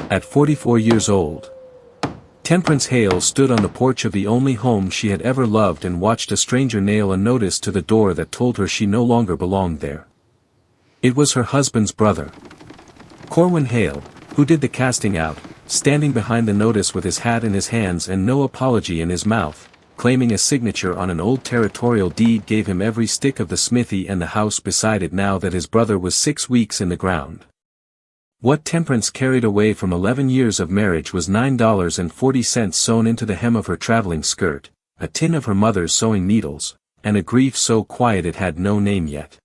at 44 years old. Temperance Hale stood on the porch of the only home she had ever loved and watched a stranger nail a notice to the door that told her she no longer belonged there. It was her husband's brother, Corwin Hale, who did the casting out, standing behind the notice with his hat in his hands and no apology in his mouth, claiming a signature on an old territorial deed gave him every stick of the smithy and the house beside it now that his brother was 6 weeks in the ground. What Temperance carried away from 11 years of marriage was $9.40 sewn into the hem of her traveling skirt, a tin of her mother's sewing needles, and a grief so quiet it had no name yet.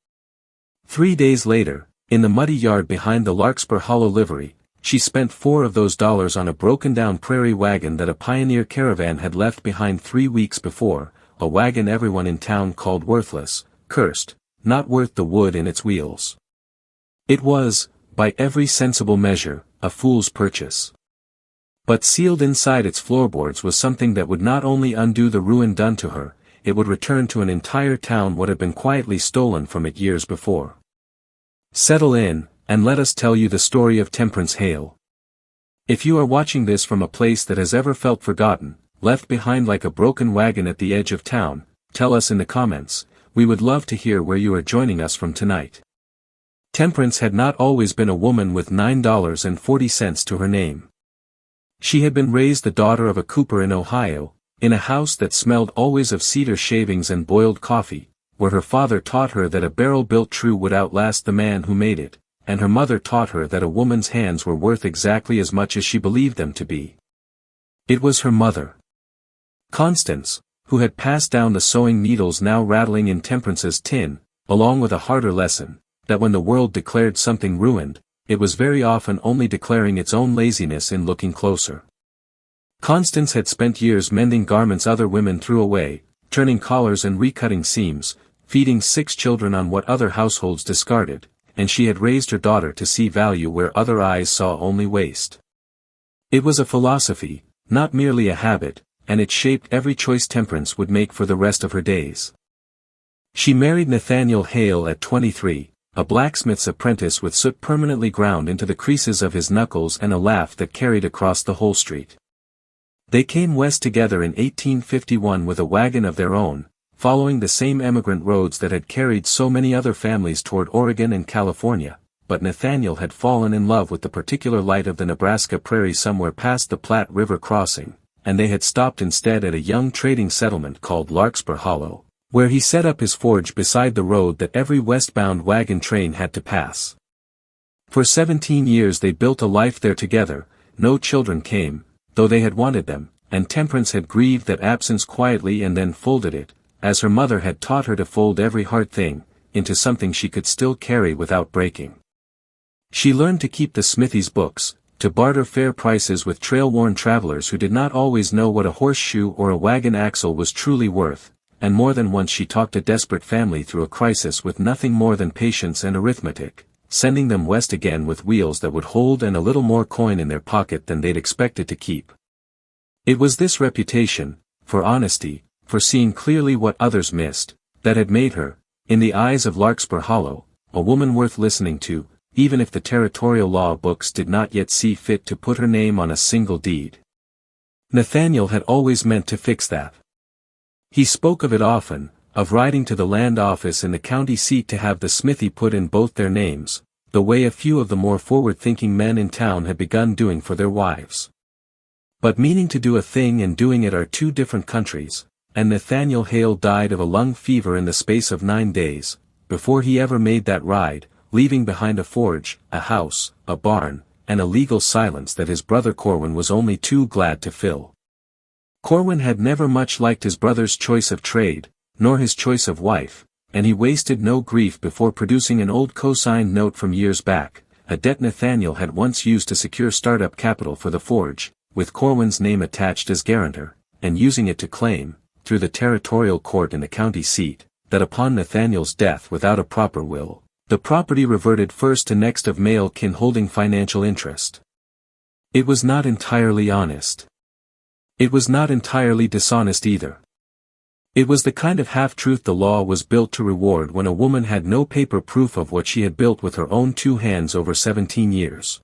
3 days later, in the muddy yard behind the Larkspur Hollow livery, she spent $4 of those dollars on a broken-down prairie wagon that a pioneer caravan had left behind 3 weeks before, a wagon everyone in town called worthless, cursed, not worth the wood in its wheels. It was, by every sensible measure, a fool's purchase. But sealed inside its floorboards was something that would not only undo the ruin done to her, it would return to an entire town what had been quietly stolen from it years before. Settle in, and let us tell you the story of Temperance Hale. If you are watching this from a place that has ever felt forgotten, left behind like a broken wagon at the edge of town, tell us in the comments. We would love to hear where you are joining us from tonight. Temperance had not always been a woman with $9.40 to her name. She had been raised the daughter of a cooper in Ohio, in a house that smelled always of cedar shavings and boiled coffee, where her father taught her that a barrel built true would outlast the man who made it, and her mother taught her that a woman's hands were worth exactly as much as she believed them to be. It was her mother, Constance, who had passed down the sewing needles now rattling in Temperance's tin, along with a harder lesson, that when the world declared something ruined, it was very often only declaring its own laziness in looking closer. Constance had spent years mending garments other women threw away, turning collars and recutting seams, feeding 6 children on what other households discarded, and she had raised her daughter to see value where other eyes saw only waste. It was a philosophy, not merely a habit, and it shaped every choice Temperance would make for the rest of her days. She married Nathaniel Hale at 23, a blacksmith's apprentice with soot permanently ground into the creases of his knuckles and a laugh that carried across the whole street. They came west together in 1851 with a wagon of their own, following the same emigrant roads that had carried so many other families toward Oregon and California, but Nathaniel had fallen in love with the particular light of the Nebraska prairie somewhere past the Platte River crossing, and they had stopped instead at a young trading settlement called Larkspur Hollow, where he set up his forge beside the road that every westbound wagon train had to pass. For 17 years they built a life there together. No children came, though they had wanted them, and Temperance had grieved that absence quietly and then folded it, as her mother had taught her to fold every hard thing, into something she could still carry without breaking. She learned to keep the smithy's books, to barter fair prices with trail-worn travelers who did not always know what a horseshoe or a wagon axle was truly worth, and more than once she talked a desperate family through a crisis with nothing more than patience and arithmetic, sending them west again with wheels that would hold and a little more coin in their pocket than they'd expected to keep. It was this reputation, for honesty, for seeing clearly what others missed, that had made her, in the eyes of Larkspur Hollow, a woman worth listening to, even if the territorial law books did not yet see fit to put her name on a single deed. Nathaniel had always meant to fix that. He spoke of it often, of riding to the land office in the county seat to have the smithy put in both their names, the way a few of the more forward-thinking men in town had begun doing for their wives. But meaning to do a thing and doing it are two different countries, and Nathaniel Hale died of a lung fever in the space of 9 days, before he ever made that ride, leaving behind a forge, a house, a barn, and a legal silence that his brother Corwin was only too glad to fill. Corwin had never much liked his brother's choice of trade, nor his choice of wife, and he wasted no grief before producing an old co-signed note from years back, a debt Nathaniel had once used to secure startup capital for the forge, with Corwin's name attached as guarantor, and using it to claim, through the territorial court in the county seat, that upon Nathaniel's death without a proper will, the property reverted first to next of male kin holding financial interest. It was not entirely honest. It was not entirely dishonest either. It was the kind of half-truth the law was built to reward when a woman had no paper proof of what she had built with her own 2 hands over 17 years.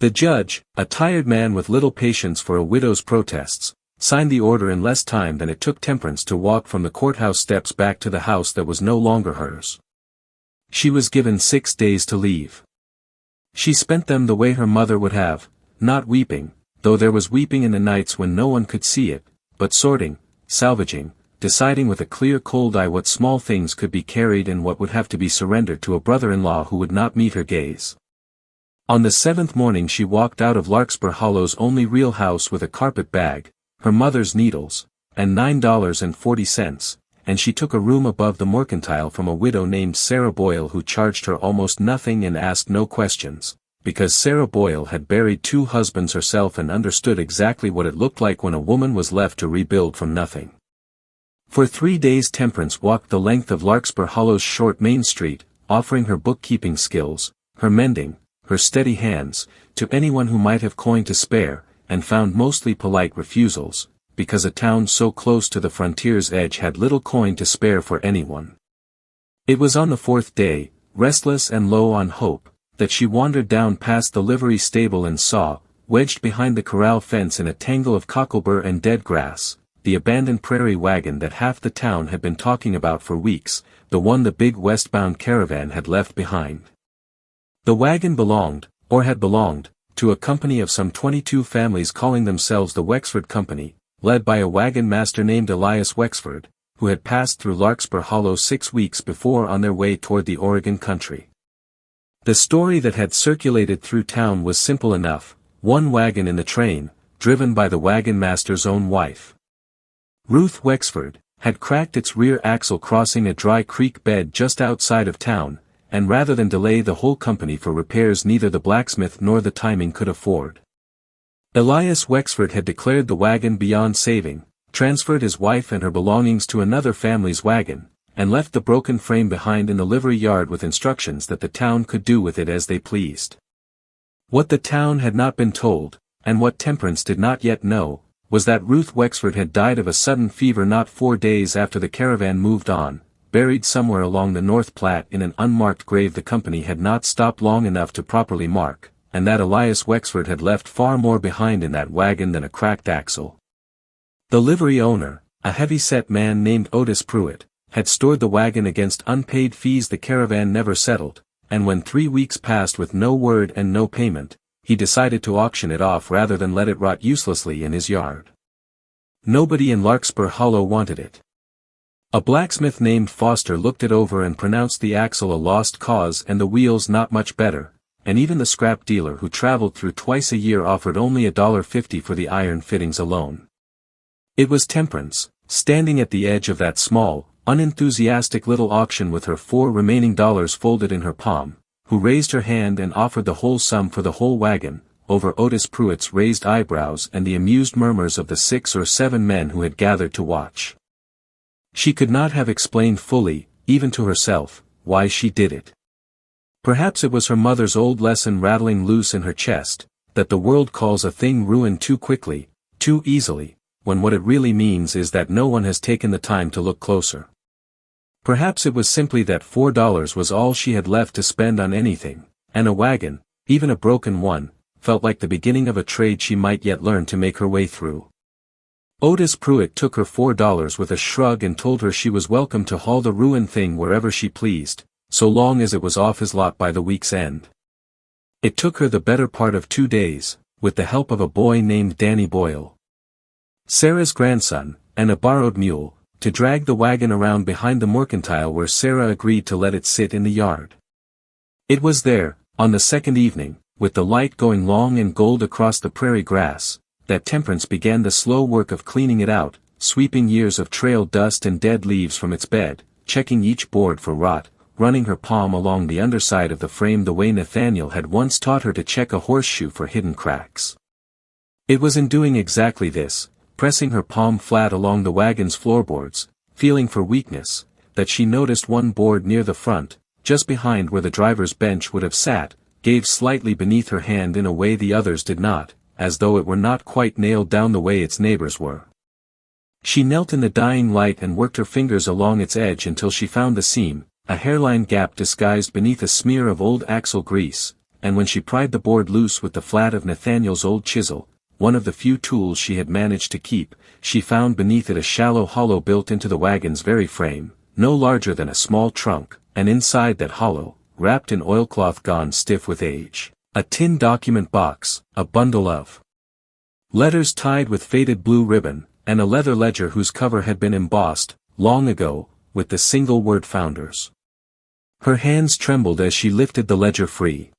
The judge, a tired man with little patience for a widow's protests, signed the order in less time than it took Temperance to walk from the courthouse steps back to the house that was no longer hers. She was given 6 days to leave. She spent them the way her mother would have, not weeping, though there was weeping in the nights when no one could see it, but sorting, salvaging, deciding with a clear cold eye what small things could be carried and what would have to be surrendered to a brother-in-law who would not meet her gaze. On the 7th morning she walked out of Larkspur Hollow's only real house with a carpet bag, her mother's needles, and $9.40, and she took a room above the mercantile from a widow named Sarah Boyle who charged her almost nothing and asked no questions, because Sarah Boyle had buried 2 husbands herself and understood exactly what it looked like when a woman was left to rebuild from nothing. For 3 days Temperance walked the length of Larkspur Hollow's short main street, offering her bookkeeping skills, her mending, her steady hands, to anyone who might have coin to spare, and found mostly polite refusals, because a town so close to the frontier's edge had little coin to spare for anyone. It was on the 4th day, restless and low on hope, that she wandered down past the livery stable and saw, wedged behind the corral fence in a tangle of cocklebur and dead grass, the abandoned prairie wagon that half the town had been talking about for weeks, the one the big westbound caravan had left behind. The wagon belonged, or had belonged, to a company of some 22 families calling themselves the Wexford Company, led by a wagon master named Elias Wexford, who had passed through Larkspur Hollow 6 weeks before on their way toward the Oregon country. The story that had circulated through town was simple enough: 1 wagon in the train, driven by the wagon master's own wife. Ruth Wexford had cracked its rear axle crossing a dry creek bed just outside of town, and rather than delay the whole company for repairs neither the blacksmith nor the timing could afford. Elias Wexford had declared the wagon beyond saving, transferred his wife and her belongings to another family's wagon, and left the broken frame behind in the livery yard with instructions that the town could do with it as they pleased. What the town had not been told, and what Temperance did not yet know, was that Ruth Wexford had died of a sudden fever not 4 days after the caravan moved on, buried somewhere along the North Platte in an unmarked grave the company had not stopped long enough to properly mark, and that Elias Wexford had left far more behind in that wagon than a cracked axle. The livery owner, a heavy-set man named Otis Pruett, had stored the wagon against unpaid fees the caravan never settled, and when 3 weeks passed with no word and no payment, he decided to auction it off rather than let it rot uselessly in his yard. Nobody in Larkspur Hollow wanted it. A blacksmith named Foster looked it over and pronounced the axle a lost cause and the wheels not much better, and even the scrap dealer who traveled through twice a year offered only $1.50 for the iron fittings alone. It was Temperance, standing at the edge of that small, unenthusiastic little auction with her 4 remaining dollars folded in her palm, who raised her hand and offered the whole sum for the whole wagon, over Otis Pruett's raised eyebrows and the amused murmurs of the 6 or 7 men who had gathered to watch. She could not have explained fully, even to herself, why she did it. Perhaps it was her mother's old lesson rattling loose in her chest, that the world calls a thing ruined too quickly, too easily, when what it really means is that no one has taken the time to look closer. Perhaps it was simply that $4 was all she had left to spend on anything, and a wagon, even a broken one, felt like the beginning of a trade she might yet learn to make her way through. Otis Pruett took her $4 with a shrug and told her she was welcome to haul the ruined thing wherever she pleased, so long as it was off his lot by the week's end. It took her the better part of 2 days, with the help of a boy named Danny Boyle, Sarah's grandson, and a borrowed mule, to drag the wagon around behind the mercantile where Sarah agreed to let it sit in the yard. It was there, on the 2nd evening, with the light going long and gold across the prairie grass, that Temperance began the slow work of cleaning it out, sweeping years of trail dust and dead leaves from its bed, checking each board for rot, running her palm along the underside of the frame the way Nathaniel had once taught her to check a horseshoe for hidden cracks. It was in doing exactly this, pressing her palm flat along the wagon's floorboards, feeling for weakness, that she noticed one board near the front, just behind where the driver's bench would have sat, gave slightly beneath her hand in a way the others did not, as though it were not quite nailed down the way its neighbors were. She knelt in the dying light and worked her fingers along its edge until she found the seam, a hairline gap disguised beneath a smear of old axle grease, and when she pried the board loose with the flat of Nathaniel's old chisel, one of the few tools she had managed to keep, she found beneath it a shallow hollow built into the wagon's very frame, no larger than a small trunk, and inside that hollow, wrapped in oilcloth gone stiff with age, a tin document box, a bundle of letters tied with faded blue ribbon, and a leather ledger whose cover had been embossed, long ago, with the single word Founders. Her hands trembled as she lifted the ledger free.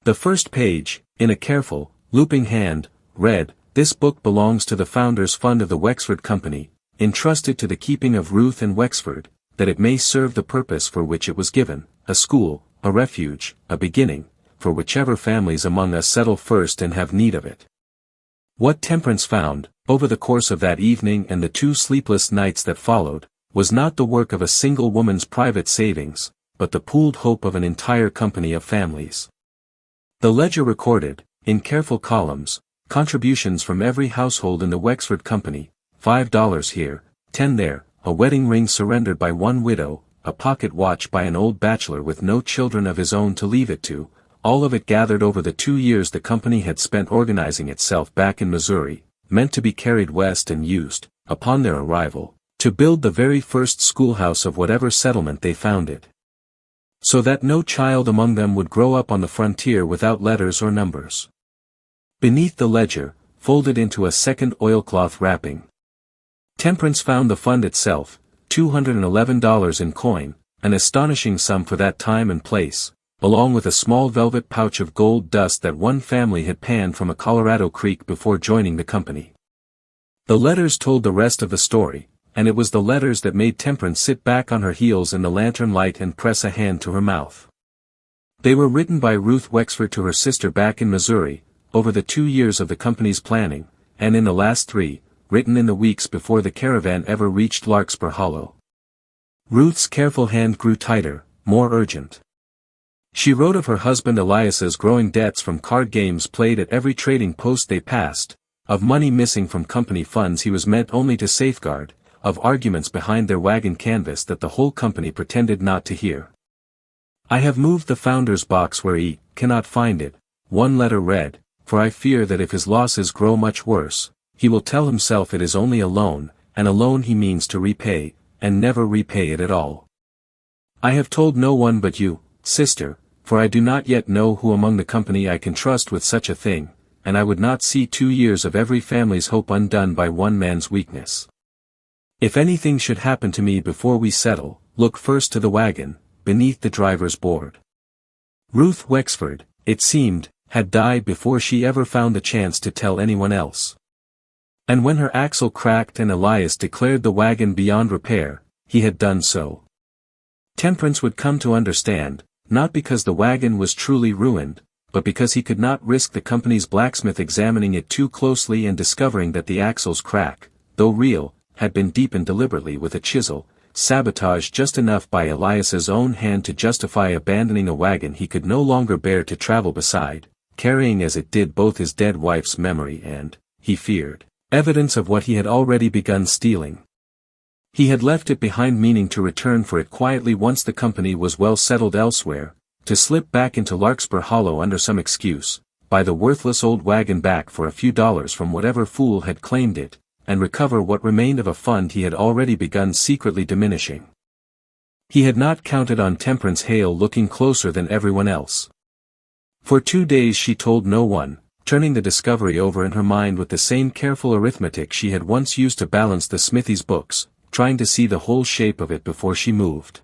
The first page, in a careful, looping hand, read, "This book belongs to the Founders Fund of the Wexford Company, entrusted to the keeping of Ruth and Wexford, that it may serve the purpose for which it was given, a school, a refuge, a beginning, for whichever families among us settle first and have need of it." What Temperance found, over the course of that evening and the 2 sleepless nights that followed, was not the work of a single woman's private savings, but the pooled hope of an entire company of families. The ledger recorded, in careful columns, contributions from every household in the Wexford Company, $5 here, 10 there, a wedding ring surrendered by one widow, a pocket watch by an old bachelor with no children of his own to leave it to, all of it gathered over the 2 years the company had spent organizing itself back in Missouri, meant to be carried west and used, upon their arrival, to build the very first schoolhouse of whatever settlement they founded. So that no child among them would grow up on the frontier without letters or numbers. Beneath the ledger, folded into a second oilcloth wrapping, Temperance found the fund itself, $211 in coin, an astonishing sum for that time and place, along with a small velvet pouch of gold dust that one family had panned from a Colorado creek before joining the company. The letters told the rest of the story, and it was the letters that made Temperance sit back on her heels in the lantern light and press a hand to her mouth. They were written by Ruth Wexford to her sister back in Missouri, over the 2 years of the company's planning, and in the last 3, written in the weeks before the Caravan ever reached Larkspur Hollow. Ruth's careful hand grew tighter, more urgent. She wrote of her husband Elias's growing debts from card games played at every trading post they passed, of money missing from company funds he was meant only to safeguard, of arguments behind their wagon canvas that the whole company pretended not to hear. "I have moved the Founder's box where he cannot find it," one letter read, "for I fear that if his losses grow much worse, he will tell himself it is only a loan, and a loan he means to repay, and never repay it at all. I have told no one but you, sister, for I do not yet know who among the company I can trust with such a thing, and I would not see 2 years of every family's hope undone by one man's weakness. If anything should happen to me before we settle, look first to the wagon, beneath the driver's board." Ruth Wexford, it seemed, had died before she ever found the chance to tell anyone else. And when her axle cracked and Elias declared the wagon beyond repair, he had done so. Temperance would come to understand, not because the wagon was truly ruined, but because he could not risk the company's blacksmith examining it too closely and discovering that the axle's crack, though real, had been deepened deliberately with a chisel, sabotaged just enough by Elias's own hand to justify abandoning a wagon he could no longer bear to travel beside, carrying as it did both his dead wife's memory and, he feared, evidence of what he had already begun stealing. He had left it behind meaning to return for it quietly once the company was well settled elsewhere, to slip back into Larkspur Hollow under some excuse, buy the worthless old wagon back for a few dollars from whatever fool had claimed it, and recover what remained of a fund he had already begun secretly diminishing. He had not counted on Temperance Hale looking closer than everyone else. For 2 days she told no one, turning the discovery over in her mind with the same careful arithmetic she had once used to balance the Smithy's books, trying to see the whole shape of it before she moved.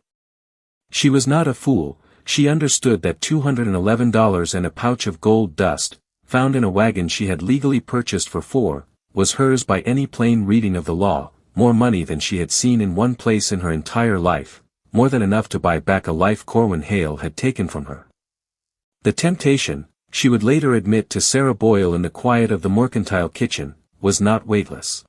She was not a fool, she understood that $211 and a pouch of gold dust, found in a wagon she had legally purchased for $4, was hers by any plain reading of the law, more money than she had seen in one place in her entire life, more than enough to buy back a life Corwin Hale had taken from her. The temptation, she would later admit to Sarah Boyle in the quiet of the mercantile kitchen, was not weightless.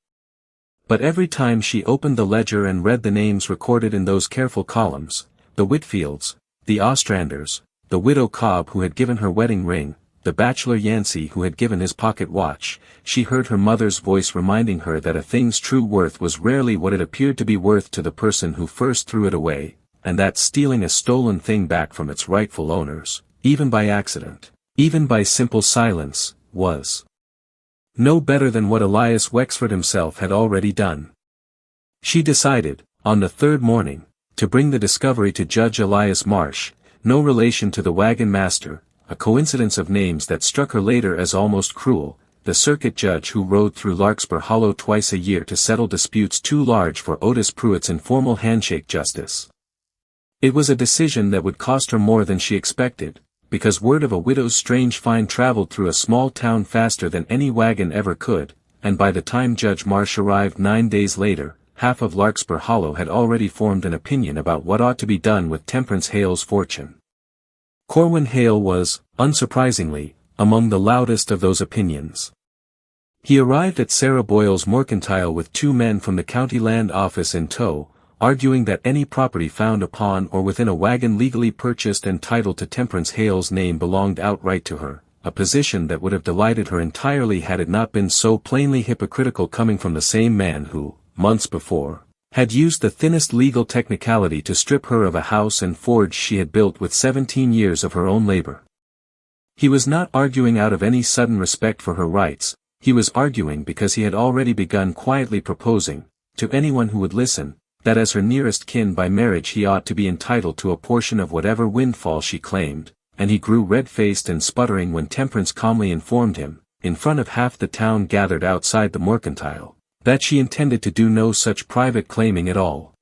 But every time she opened the ledger and read the names recorded in those careful columns, the Whitfields, the Ostranders, the widow Cobb who had given her wedding ring, the bachelor Yancey who had given his pocket watch, she heard her mother's voice reminding her that a thing's true worth was rarely what it appeared to be worth to the person who first threw it away, and that stealing a stolen thing back from its rightful owners, even by accident, even by simple silence, was no better than what Elias Wexford himself had already done. She decided, on the third morning, to bring the discovery to Judge Elias Marsh, no relation to the wagon master, a coincidence of names that struck her later as almost cruel, the circuit judge who rode through Larkspur Hollow twice a year to settle disputes too large for Otis Pruett's informal handshake justice. It was a decision that would cost her more than she expected, because word of a widow's strange find traveled through a small town faster than any wagon ever could, and by the time Judge Marsh arrived 9 days later, half of Larkspur Hollow had already formed an opinion about what ought to be done with Temperance Hale's fortune. Corwin Hale was, unsurprisingly, among the loudest of those opinions. He arrived at Sarah Boyle's mercantile with 2 men from the county land office in tow, arguing that any property found upon or within a wagon legally purchased and titled to Temperance Hale's name belonged outright to her, a position that would have delighted her entirely had it not been so plainly hypocritical coming from the same man who, months before, had used the thinnest legal technicality to strip her of a house and forge she had built with 17 years of her own labor. He was not arguing out of any sudden respect for her rights, he was arguing because he had already begun quietly proposing, to anyone who would listen, that as her nearest kin by marriage he ought to be entitled to a portion of whatever windfall she claimed, and he grew red-faced and sputtering when Temperance calmly informed him, in front of half the town gathered outside the mercantile, that she intended to do no such private claiming at all.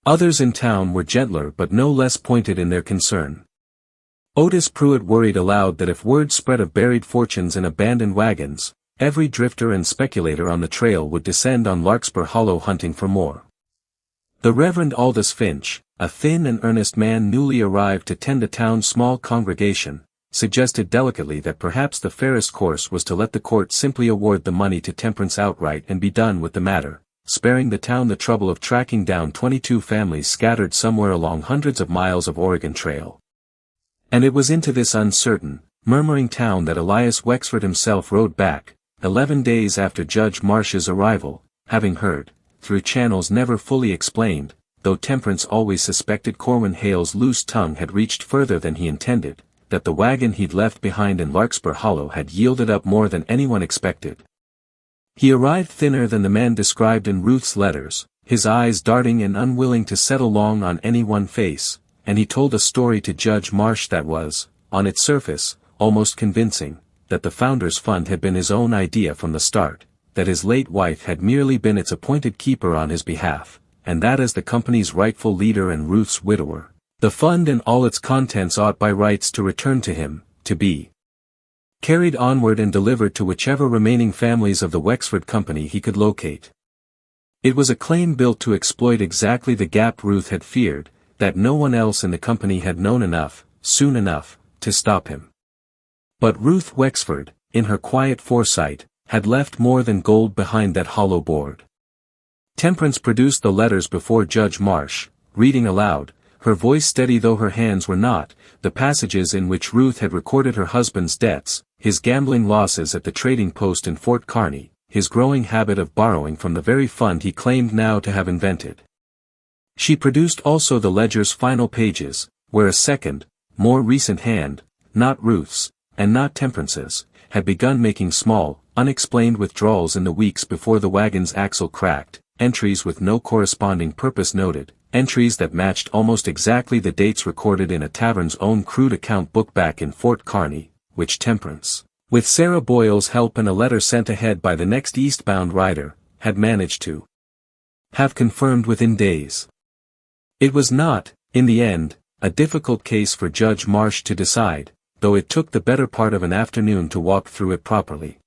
Others in town were gentler but no less pointed in their concern. Otis Pruett worried aloud that if word spread of buried fortunes in abandoned wagons, every drifter and speculator on the trail would descend on Larkspur Hollow hunting for more. The Reverend Aldous Finch, a thin and earnest man newly arrived to tend the town's small congregation, suggested delicately that perhaps the fairest course was to let the court simply award the money to Temperance outright and be done with the matter, sparing the town the trouble of tracking down 22 families scattered somewhere along hundreds of miles of Oregon Trail. And it was into this uncertain, murmuring town that Elias Wexford himself rode back, 11 days after Judge Marsh's arrival, having heard, through channels never fully explained, though Temperance always suspected Corwin Hale's loose tongue had reached further than he intended, that the wagon he'd left behind in Larkspur Hollow had yielded up more than anyone expected. He arrived thinner than the man described in Ruth's letters, his eyes darting and unwilling to settle long on any one face, and he told a story to Judge Marsh that was, on its surface, almost convincing, that the Founders Fund had been his own idea from the start, that his late wife had merely been its appointed keeper on his behalf, and that as the company's rightful leader and Ruth's widower, the fund and all its contents ought by rights to return to him, to be carried onward and delivered to whichever remaining families of the Wexford Company he could locate. It was a claim built to exploit exactly the gap Ruth had feared, that no one else in the company had known enough, soon enough, to stop him. But Ruth Wexford, in her quiet foresight, had left more than gold behind that hollow board. Temperance produced the letters before Judge Marsh, reading aloud, her voice steady though her hands were not, the passages in which Ruth had recorded her husband's debts, his gambling losses at the trading post in Fort Kearney, his growing habit of borrowing from the very fund he claimed now to have invented. She produced also the ledger's final pages, where a second, more recent hand, not Ruth's, and not Temperance's, had begun making small, unexplained withdrawals in the weeks before the wagon's axle cracked, entries with no corresponding purpose noted, entries that matched almost exactly the dates recorded in a tavern's own crude account book back in Fort Kearney, which Temperance, with Sarah Boyle's help and a letter sent ahead by the next eastbound rider, had managed to have confirmed within days. It was not, in the end, a difficult case for Judge Marsh to decide, though it took the better part of an afternoon to walk through it properly.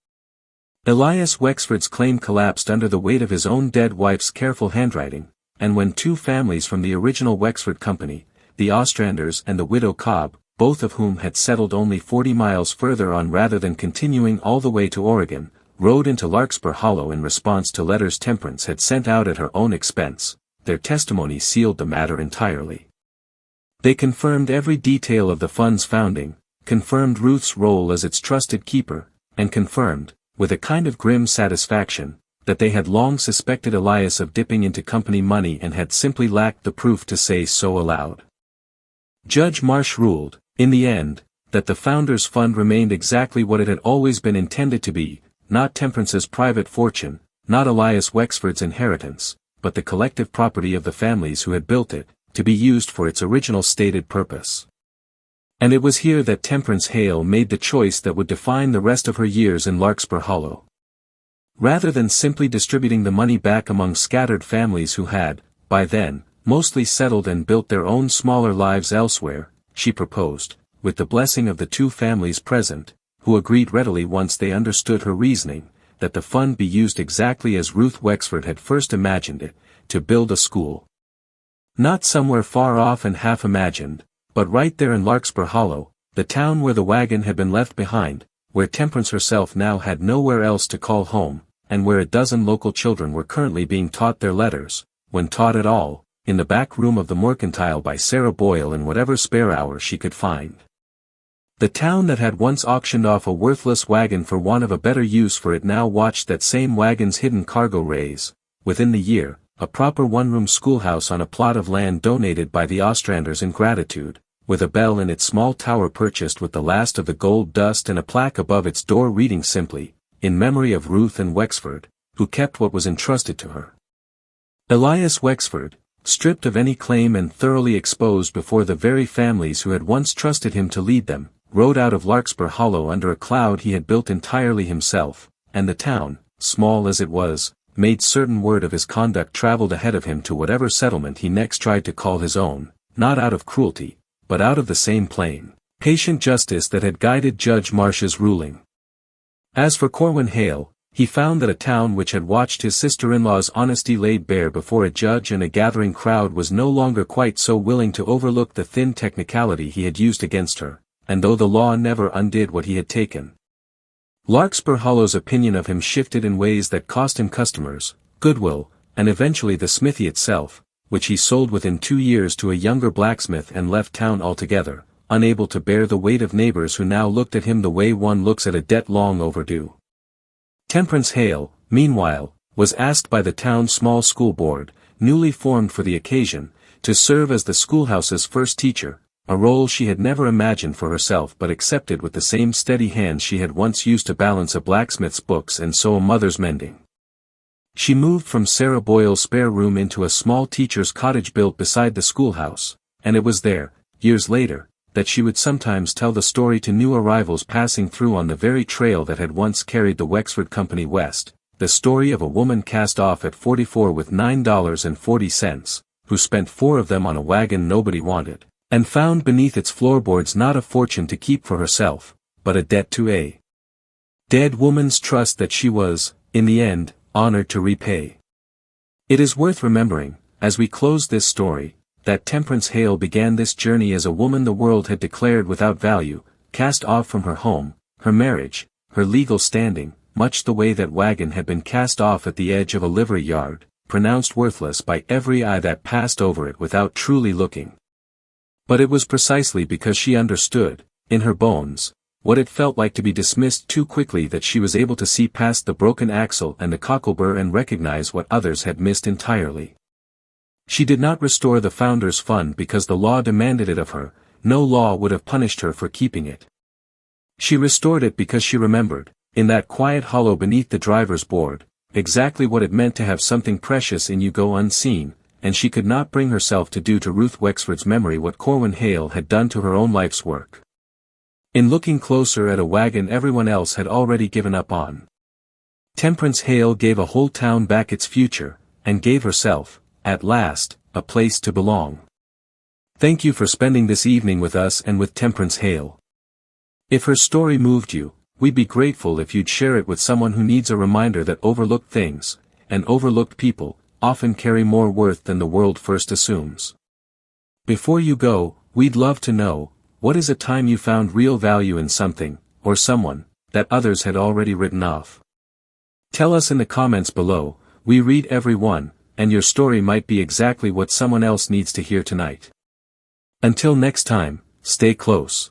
Elias Wexford's claim collapsed under the weight of his own dead wife's careful handwriting, and when 2 families from the original Wexford Company, the Ostranders and the widow Cobb, both of whom had settled only 40 miles further on rather than continuing all the way to Oregon, rode into Larkspur Hollow in response to letters Temperance had sent out at her own expense, their testimony sealed the matter entirely. They confirmed every detail of the fund's founding, confirmed Ruth's role as its trusted keeper, and confirmed, with a kind of grim satisfaction, that they had long suspected Elias of dipping into company money and had simply lacked the proof to say so aloud. Judge Marsh ruled, in the end, that the Founders Fund remained exactly what it had always been intended to be, not Temperance's private fortune, not Elias Wexford's inheritance, but the collective property of the families who had built it, to be used for its original stated purpose. And it was here that Temperance Hale made the choice that would define the rest of her years in Larkspur Hollow. Rather than simply distributing the money back among scattered families who had, by then, mostly settled and built their own smaller lives elsewhere, she proposed, with the blessing of the two families present, who agreed readily once they understood her reasoning, that the fund be used exactly as Ruth Wexford had first imagined it, to build a school. Not somewhere far off and half imagined, but right there in Larkspur Hollow, the town where the wagon had been left behind, where Temperance herself now had nowhere else to call home, and where a dozen local children were currently being taught their letters, when taught at all, in the back room of the mercantile by Sarah Boyle in whatever spare hour she could find. The town that had once auctioned off a worthless wagon for want of a better use for it now watched that same wagon's hidden cargo raise, within the year, a proper one-room schoolhouse on a plot of land donated by the Ostranders in gratitude, with a bell in its small tower purchased with the last of the gold dust and a plaque above its door reading simply, in memory of Ruth and Wexford, who kept what was entrusted to her. Elias Wexford, stripped of any claim and thoroughly exposed before the very families who had once trusted him to lead them, rode out of Larkspur Hollow under a cloud he had built entirely himself, and the town, small as it was, made certain word of his conduct traveled ahead of him to whatever settlement he next tried to call his own, not out of cruelty, but out of the same plain, patient justice that had guided Judge Marsh's ruling. As for Corwin Hale, he found that a town which had watched his sister-in-law's honesty laid bare before a judge and a gathering crowd was no longer quite so willing to overlook the thin technicality he had used against her, and though the law never undid what he had taken. Larkspur Hollow's opinion of him shifted in ways that cost him customers, goodwill, and eventually the smithy itself, which he sold within 2 years to a younger blacksmith and left town altogether, unable to bear the weight of neighbors who now looked at him the way one looks at a debt long overdue. Temperance Hale, meanwhile, was asked by the town's small school board, newly formed for the occasion, to serve as the schoolhouse's first teacher, a role she had never imagined for herself but accepted with the same steady hands she had once used to balance a blacksmith's books and sew a mother's mending. She moved from Sarah Boyle's spare room into a small teacher's cottage built beside the schoolhouse, and it was there, years later, that she would sometimes tell the story to new arrivals passing through on the very trail that had once carried the Wexford Company west, the story of a woman cast off at 44 with $9.40, who spent 4 of them on a wagon nobody wanted, and found beneath its floorboards not a fortune to keep for herself, but a debt to a dead woman's trust that she was, in the end, honored to repay. It is worth remembering, as we close this story, that Temperance Hale began this journey as a woman the world had declared without value, cast off from her home, her marriage, her legal standing, much the way that wagon had been cast off at the edge of a livery yard, pronounced worthless by every eye that passed over it without truly looking. But it was precisely because she understood, in her bones, what it felt like to be dismissed too quickly that she was able to see past the broken axle and the cockleburr and recognize what others had missed entirely. She did not restore the Founders Fund because the law demanded it of her, no law would have punished her for keeping it. She restored it because she remembered, in that quiet hollow beneath the driver's board, exactly what it meant to have something precious in you go unseen, and she could not bring herself to do to Ruth Wexford's memory what Corwin Hale had done to her own life's work. In looking closer at a wagon everyone else had already given up on, Temperance Hale gave a whole town back its future, and gave herself, at last, a place to belong. Thank you for spending this evening with us and with Temperance Hale. If her story moved you, we'd be grateful if you'd share it with someone who needs a reminder that overlooked things, and overlooked people, often carry more worth than the world first assumes. Before you go, we'd love to know, what is a time you found real value in something, or someone, that others had already written off? Tell us in the comments below, we read every one, and your story might be exactly what someone else needs to hear tonight. Until next time, stay close.